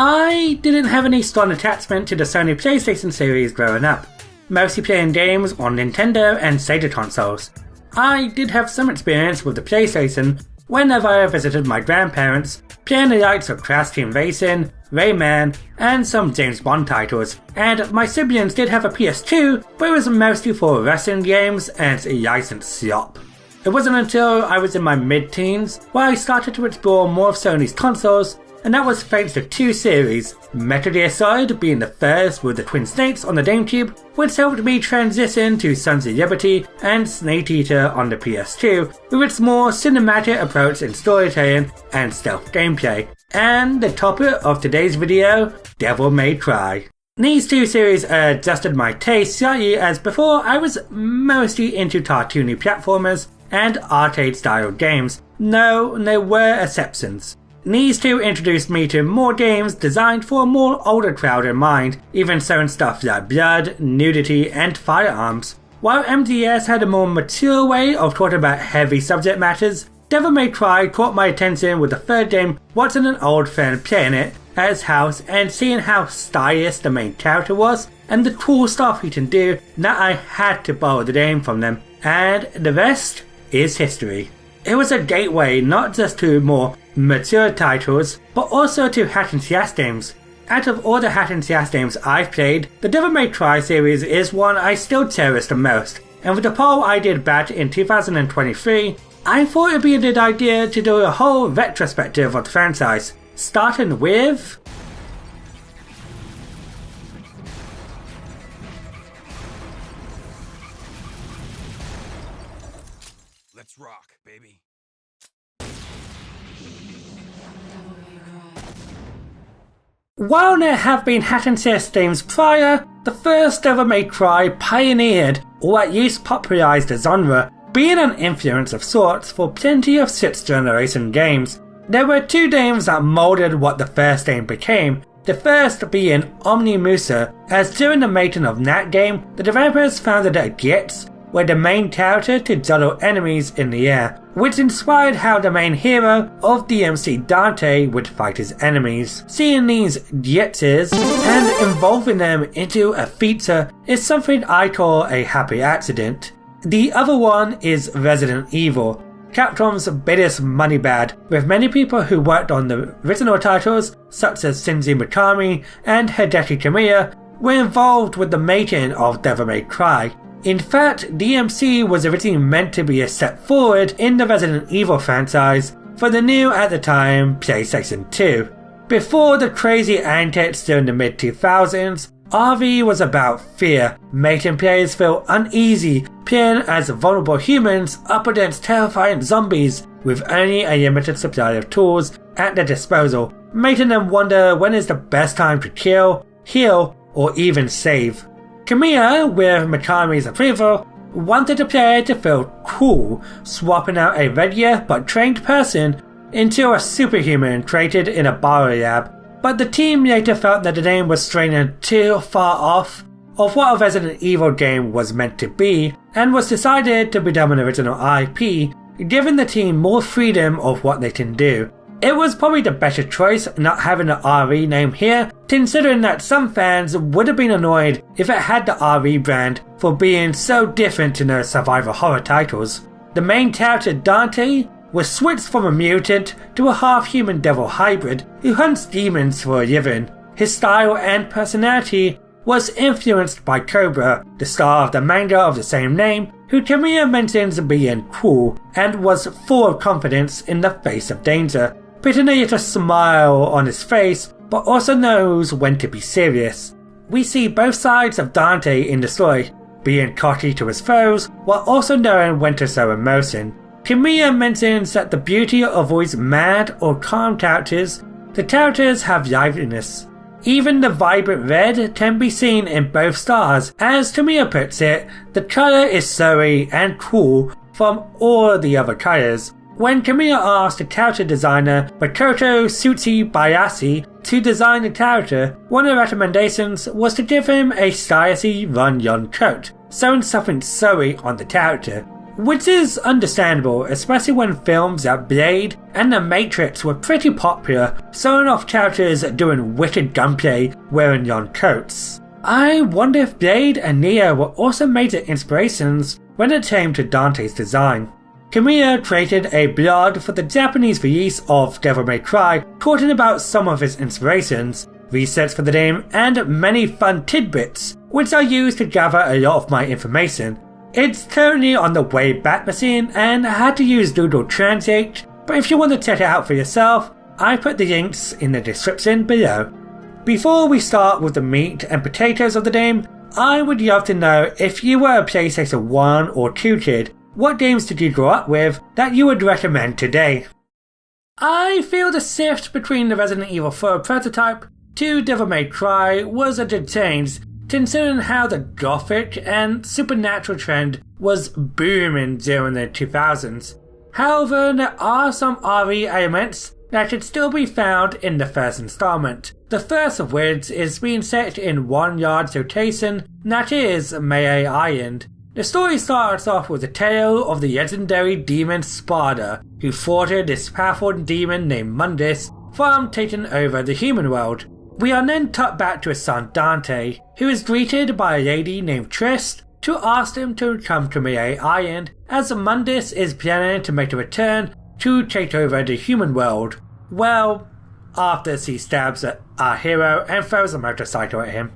I didn't have any strong attachment to the Sony PlayStation series growing up, mostly playing games on Nintendo and Sega consoles. I did have some experience with the PlayStation whenever I visited my grandparents, playing the likes of Crash Team Racing, Rayman, and some James Bond titles, and my siblings did have a PS2, but it was mostly for wrestling games and licensed slop. It wasn't until I was in my mid-teens where I started to explore more of Sony's consoles, and that was thanks to two series, Metal Gear Solid being the first with the Twin Snakes on the GameCube, which helped me transition to Sons of Liberty and Snake Eater on the PS2 with its more cinematic approach in storytelling and stealth gameplay, and the topic of today's video, Devil May Cry. These two series adjusted my taste slightly, as before I was mostly into cartoony platformers and arcade style games, though there were exceptions. These two introduced me to more games designed for a more older crowd in mind, even showing stuff like blood, nudity, and firearms. While MGS had a more mature way of talking about heavy subject matters, Devil May Cry caught my attention with the third game, watching an old friend playing it at his house and seeing how stylish the main character was and the cool stuff he can do, that I had to borrow the game from them, and the rest is history. It was a gateway not just to more mature titles, but also to hack and slash games. Out of all the hack and slash games I've played, the Devil May Cry series is one I still cherish the most, and with the poll I did back in 2023, I thought it'd be a good idea to do a whole retrospective of the franchise, starting with... Let's rock, baby. While there have been hack and slash games prior, the first Devil May Cry pioneered, or at least popularised the genre, being an influence of sorts for plenty of 6th generation games. There were two games that moulded what the first game became, the first being Omnimusa, as during the making of that game, the developers founded a Gits, where the main character could juggle enemies in the air, which inspired how the main hero of DMC Dante would fight his enemies. Seeing these Gitses and involving them into a feature is something I call a happy accident. The other one is Resident Evil, Capcom's biggest money bag, with many people who worked on the original titles, such as Shinji Mikami and Hideki Kamiya, were involved with the making of Devil May Cry. In fact, DMC was originally meant to be a step forward in the Resident Evil franchise for the new, at the time, PlayStation 2. Before the crazy antics during the mid-2000s, RV was about fear, making players feel uneasy playing as vulnerable humans up against terrifying zombies with only a limited supply of tools at their disposal, making them wonder when is the best time to kill, heal, or even save. Kamiya, with Mikami's approval, wanted the player to feel cool, swapping out a regular but trained person into a superhuman created in a biolab, but the team later felt that the game was straying too far off of what a Resident Evil game was meant to be, and was decided to become an original IP, giving the team more freedom of what they can do. It was probably the better choice not having the RE name here, considering that some fans would have been annoyed if it had the RE brand for being so different to their survival horror titles. The main character Dante was switched from a mutant to a half-human devil hybrid who hunts demons for a living. His style and personality was influenced by Cobra, the star of the manga of the same name, who Kamiya mentions being cool and was full of confidence in the face of danger, putting a little smile on his face, but also knows when to be serious. We see both sides of Dante in the story, being cocky to his foes, while also knowing when to show emotion. Kamiya mentions that the beauty avoids mad or calm characters. The characters have liveliness. Even the vibrant red can be seen in both stars. As Kamiya puts it, the color is showy and cool from all the other colors. When Kamiya asked the character designer Makoto Tsuchibayashi to design the character, one of the recommendations was to give him a stylishy run-yon coat, showing something showy on the character. which is understandable, especially when films like Blade and The Matrix were pretty popular, showing off characters doing wicked gunplay wearing yon coats. I wonder if Blade and Neo were also major inspirations when it came to Dante's design. Kamiya created a blog for the Japanese release of Devil May Cry, talking about some of his inspirations, research for the game, and many fun tidbits, which I used to gather a lot of my information. It's currently on the Wayback machine and I had to use Google Translate, but if you want to check it out for yourself, I put the links in the description below. Before we start with the meat and potatoes of the game, I would love to know if you were a PlayStation 1 or 2 kid, what games did you grow up with that you would recommend today? I feel the shift between the Resident Evil 4 prototype to Devil May Cry was a good change, considering how the gothic and supernatural trend was booming during the 2000s. However, there are some RE elements that could still be found in the first installment, the first of which is being set in one large location, that is Melee Island. The story starts off with the tale of the legendary demon Sparda, who thwarted this powerful demon named Mundus from taking over the human world. We are then cut back to his son Dante, who is greeted by a lady named Triss to ask him to come to Melee Island, as Mundus is planning to make a return to take over the human world. Well, after she stabs our hero and throws a motorcycle at him.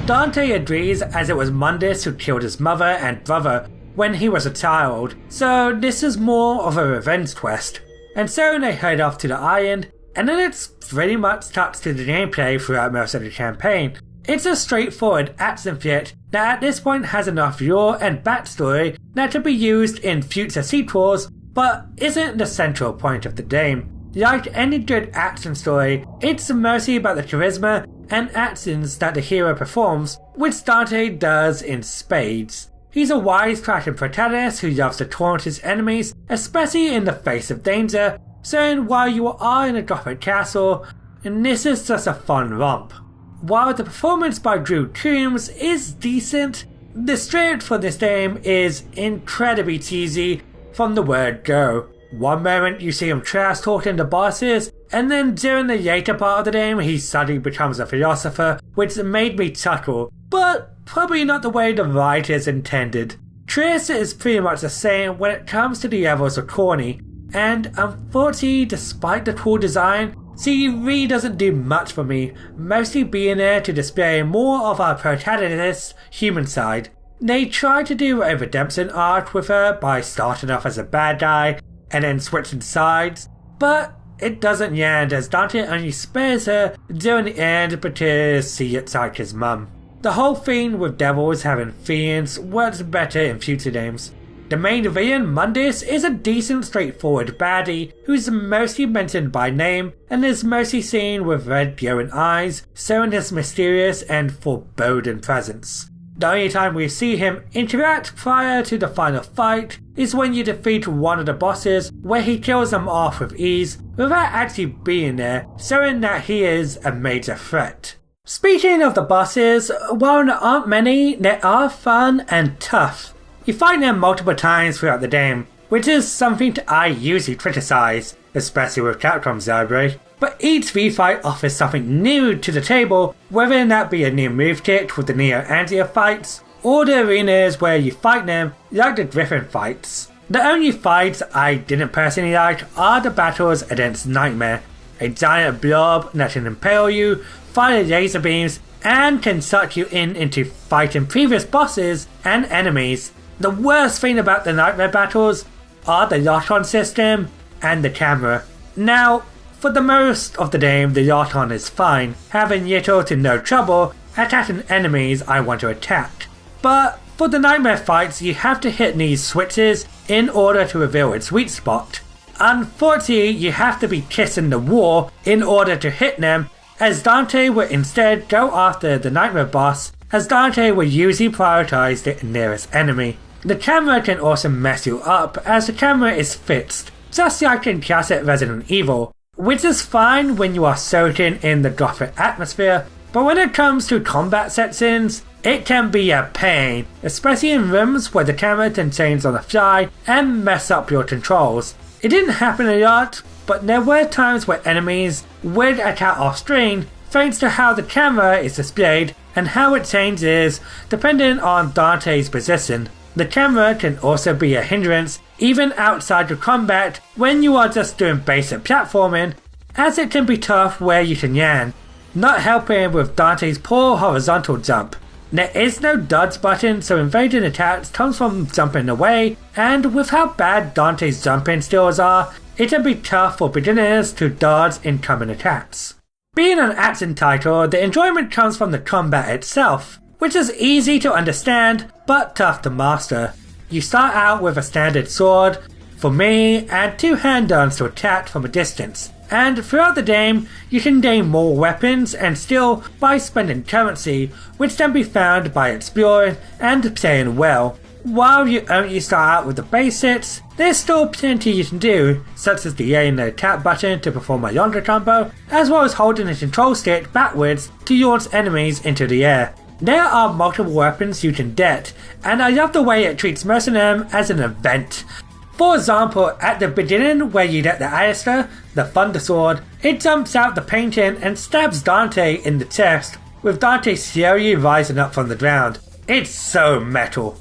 Dante agrees, as it was Mundus who killed his mother and brother when he was a child, so this is more of a revenge quest. And so they head off to the island, and then it's pretty much tucked to the gameplay throughout most of the campaign. It's a straightforward action flick that at this point has enough lore and backstory that could be used in future sequels, but isn't the central point of the game. Like any good action story, it's mostly about the charisma and actions that the hero performs, which Dante does in spades. He's a wisecracking protagonist who loves to taunt his enemies, especially in the face of danger, saying while you are in a gothic castle, and this is just a fun romp. While the performance by Drew Coombs is decent, the script for this game is incredibly cheesy from the word go. One moment you see him trash talking to bosses, and then during the later part of the game he suddenly becomes a philosopher, which made me chuckle, but probably not the way the writers intended. Triss is pretty much the same when it comes to the levels of corny, and unfortunately, despite the cool design, she really doesn't do much for me, mostly being there to display more of our protagonist's human side. They try to do a redemption arc with her by starting off as a bad guy and then switching sides, but it doesn't land, as Dante only spares her during the end because she gets like his mum. The whole thing with devils having feelings works better in future games. The main villain, Mundus, is a decent straightforward baddie who's mostly mentioned by name and is mostly seen with red glowing eyes, showing his mysterious and foreboding presence. The only time we see him interact prior to the final fight is when you defeat one of the bosses, where he kills them off with ease without actually being there, showing that he is a major threat. Speaking of the bosses, while there aren't many, they are fun and tough. You fight them multiple times throughout the game, which is something I usually criticize, especially with Capcom's library. But each refight offers something new to the table, whether that be a new move kit with the Neo Andrea fights, or the arenas where you fight them like the Griffin fights. The only fights I didn't personally like are the battles against Nightmare, a giant blob that can impale you, fire laser beams, and can suck you into fighting previous bosses and enemies. The worst thing about the Nightmare battles are the lock-on system and the camera. Now, for the most of the game, the lock-on is fine, having little to no trouble attacking enemies I want to attack. But for the Nightmare fights, you have to hit these switches in order to reveal its sweet spot. Unfortunately, you have to be kissing the wall in order to hit them, as Dante will instead go after the Nightmare boss, as Dante will usually prioritize the nearest enemy. The camera can also mess you up, as the camera is fixed, just like in classic Resident Evil, which is fine when you are soaking in the gothic atmosphere, but when it comes to combat sections, it can be a pain, especially in rooms where the camera can change on the fly and mess up your controls. It didn't happen a lot, but there were times where enemies would attack off screen thanks to how the camera is displayed and how it changes depending on Dante's position. The camera can also be a hindrance even outside of combat when you are just doing basic platforming, as it can be tough where you can yan, not helping with Dante's poor horizontal jump. There is no dodge button, so evading attacks comes from jumping away, and with how bad Dante's jumping skills are, it can be tough for beginners to dodge incoming attacks. Being an action title, the enjoyment comes from the combat itself, which is easy to understand but tough to master. You start out with a standard sword, for me, and 2 handguns to attack from a distance, and throughout the game you can gain more weapons and skill by spending currency, which can be found by exploring and playing well. While you only start out with the basics, there's still plenty you can do, such as the A and the attack button to perform a yonder combo, as well as holding the control stick backwards to launch enemies into the air. There are multiple weapons you can get, and I love the way it treats most of them as an event. For example, at the beginning where you get the Alistair, the Thunder Sword, it jumps out the painting and stabs Dante in the chest, with Dante slowly rising up from the ground. It's so metal.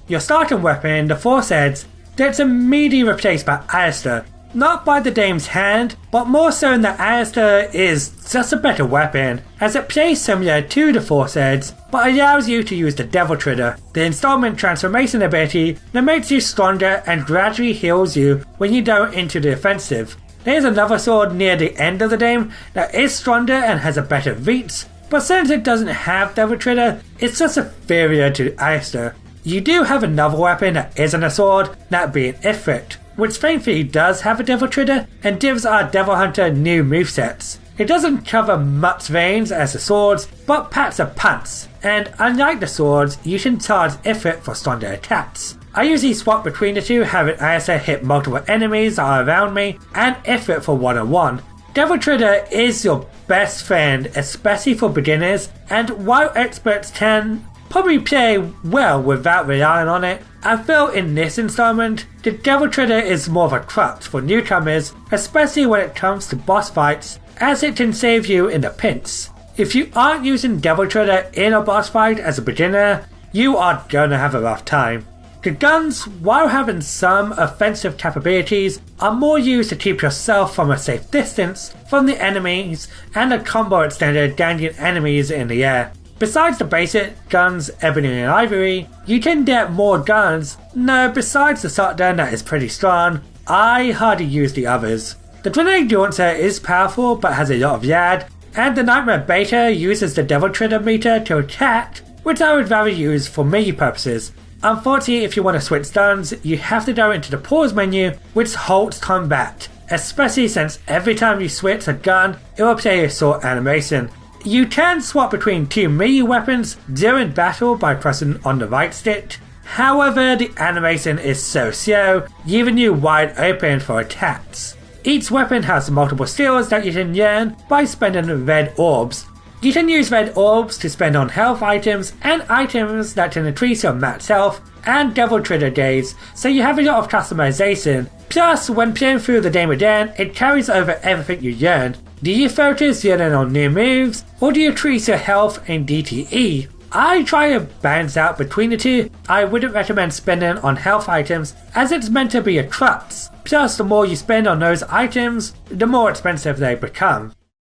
Your starting weapon, the Force Edge, gets immediately replaced by Alistair, not by the game's hand, but more so in that Alistair is just a better weapon, as it plays similar to the Force Edge, but allows you to use the Devil Trigger, the installment transformation ability that makes you stronger and gradually heals you when you go into the offensive. There's another sword near the end of the game that is stronger and has a better reach, but since it doesn't have Devil Trigger, it's just inferior to Alistair. You do have another weapon that isn't a sword, that being Ifrit, which thankfully does have a Devil Trigger and gives our Devil Hunter new movesets. It doesn't cover much range as the swords, but packs a punch, and unlike the swords, you can charge Ifrit for stronger attacks. I usually swap between the two, having Alistair hit multiple enemies that are around me, and Ifrit for one-on-one. Devil Trigger is your best friend, especially for beginners, and while experts can probably play well without relying on it, I feel in this installment, the Devil Trigger is more of a crutch for newcomers, especially when it comes to boss fights, as it can save you in a pinch. If you aren't using Devil Trigger in a boss fight as a beginner, you are gonna have a rough time. The guns, while having some offensive capabilities, are more used to keep yourself from a safe distance from the enemies and a combo extender ganging enemies in the air. Besides the basic guns Ebony and Ivory, you can get more guns. No, besides the shotgun that is pretty strong, I hardly use the others. The Grenade Launcher is powerful but has a lot of YAD, and the Nightmare Beta uses the Devil Trigger meter to attack, which I would rather use for melee purposes. Unfortunately, if you want to switch guns, you have to go into the pause menu, which halts combat, especially since every time you switch a gun, it will play a short animation. You can swap between 2 melee weapons during battle by pressing on the right stick. However, the animation is so slow, leaving you wide open for attacks. Each weapon has multiple skills that you can learn by spending red orbs. You can use red orbs to spend on health items and items that can increase your max health and Devil Trigger days, so you have a lot of customization. Plus, when playing through the game again, it carries over everything you learned. Do you focus learning on new moves, or do you increase your health and DTE? I try to balance out between the two. I wouldn't recommend spending on health items, as it's meant to be a crutch. Plus, the more you spend on those items, the more expensive they become.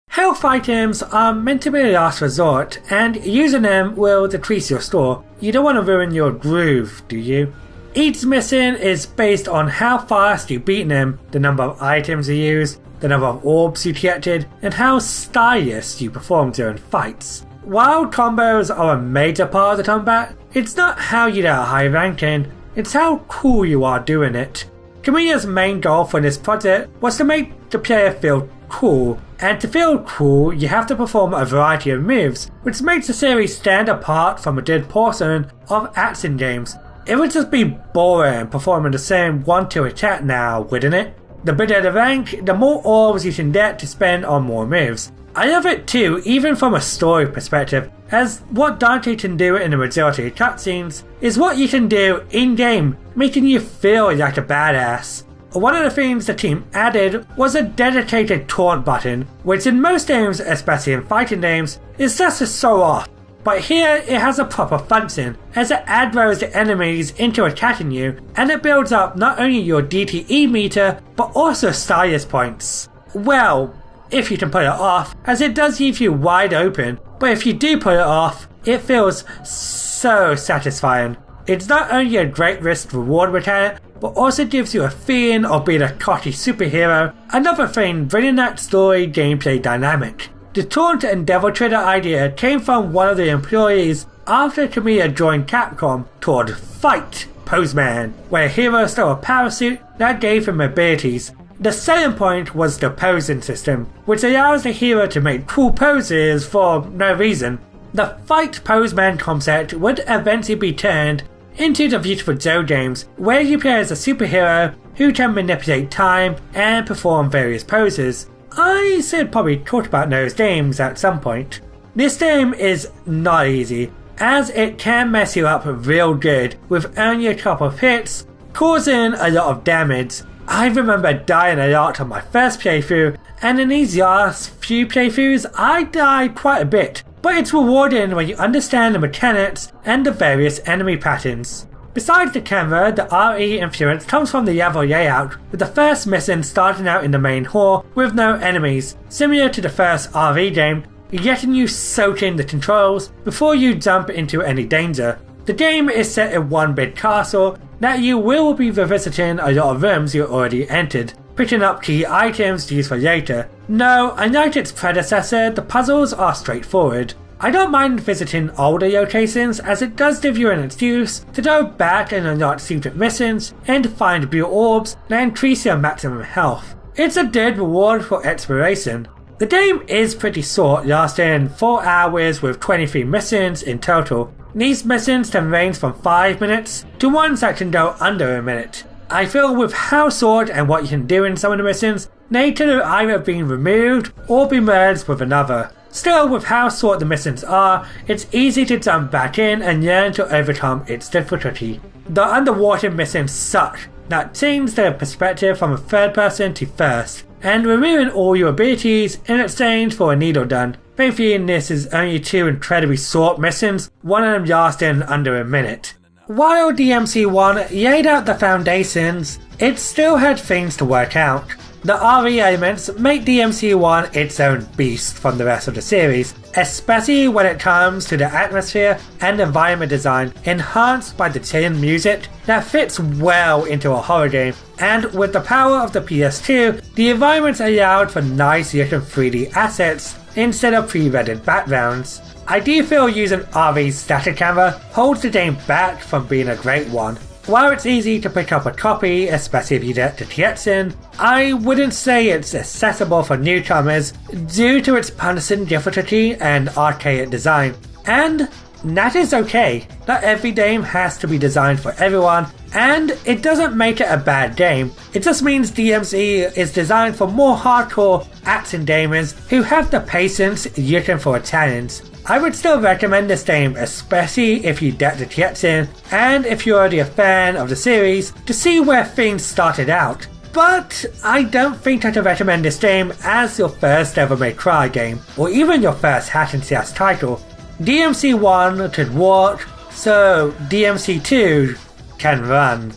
Health items are meant to be a last resort, and using them will decrease your score. You don't want to ruin your groove, do you? Each mission is based on how fast you beat them, the number of items you used, the number of orbs you collected, and how stylish you perform during fights. While combos are a major part of the combat, it's not how you get a high ranking, it's how cool you are doing it. Kamiya's main goal for this project was to make the player feel cool, and to feel cool you have to perform a variety of moves, which makes the series stand apart from a good portion of action games. It would just be boring performing the same 1-2 attack now, wouldn't it? The bigger the rank, the more orbs you can get to spend on more moves. I love it too, even from a story perspective, as what Dante can do in the majority of cutscenes is what you can do in-game, making you feel like a badass. One of the things the team added was a dedicated taunt button, which in most games, especially in fighting games, is just so off. But here it has a proper function, as it aggroes the enemies into attacking you, and it builds up not only your DTE meter, but also stylus points. Well, if you can put it off, as it does leave you wide open, but if you do put it off, it feels so satisfying. It's not only a great risk-reward mechanic, but also gives you a feeling of being a cocky superhero, another thing bringing that story gameplay dynamic. The taunt and devil trigger idea came from one of the employees after Kamiya joined Capcom called Fight Poseman, where a hero stole a parachute that gave him abilities. The selling point was the posing system, which allows the hero to make cool poses for no reason. The Fight Poseman concept would eventually be turned into the Beautiful Joe games, where you play as a superhero who can manipulate time and perform various poses. I should probably talk about those games at some point. This game is not easy, as it can mess you up real good with only a couple of hits, causing a lot of damage. I remember dying a lot on my first playthrough, and in these last few playthroughs I died quite a bit, but it's rewarding when you understand the mechanics and the various enemy patterns. Besides the camera, the RE influence comes from the level layout, with the first mission starting out in the main hall with no enemies, similar to the first RE game, getting you soaked in the controls before you jump into any danger. The game is set in one big castle that you will be revisiting a lot of rooms you already entered, picking up key items used for later. No, unlike its predecessor, the puzzles are straightforward. I don't mind visiting older locations, as it does give you an excuse to go back and unlock secret missions and find blue orbs that increase your maximum health. It's a good reward for exploration. The game is pretty short, lasting 4 hours with 23 missions in total. These missions can range from 5 minutes to ones that can go under a minute. I feel with how short and what you can do in some of the missions, they could have either been removed or be merged with another. Still, with how short the missions are, it's easy to jump back in and learn to overcome its difficulty. The underwater missions suck. That changes their perspective from a third person to first, and removing all your abilities in exchange for a needle gun. Thankfully, this is only 2 incredibly short missions, one of them lasting under a minute. While DMC1 laid out the foundations, it still had things to work out. The RE elements make DMC1 its own beast from the rest of the series, especially when it comes to the atmosphere and environment design enhanced by the chilling music that fits well into a horror game, and with the power of the PS2, the environments allowed for nice looking 3D assets instead of pre-rendered backgrounds. I do feel using RE's static camera holds the game back from being a great one. While it's easy to pick up a copy, especially if you get the Tietzen, I wouldn't say it's accessible for newcomers due to its punishing difficulty and archaic design. And that is okay. Not every game has to be designed for everyone, and it doesn't make it a bad game. It just means DMC is designed for more hardcore action gamers who have the patience looking for a challenge. I would still recommend this game, especially if you get the Tietzen and if you're already a fan of the series, to see where things started out. But I don't think I'd recommend this game as your first Devil May Cry game, or even your first hack and slash title. DMC1 could walk, so DMC2 can run.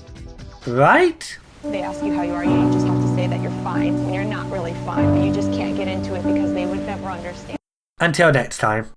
Right? They ask you how you are, you just have to say that you're fine when you're not really fine, but you just can't get into it because they would never understand. Until next time.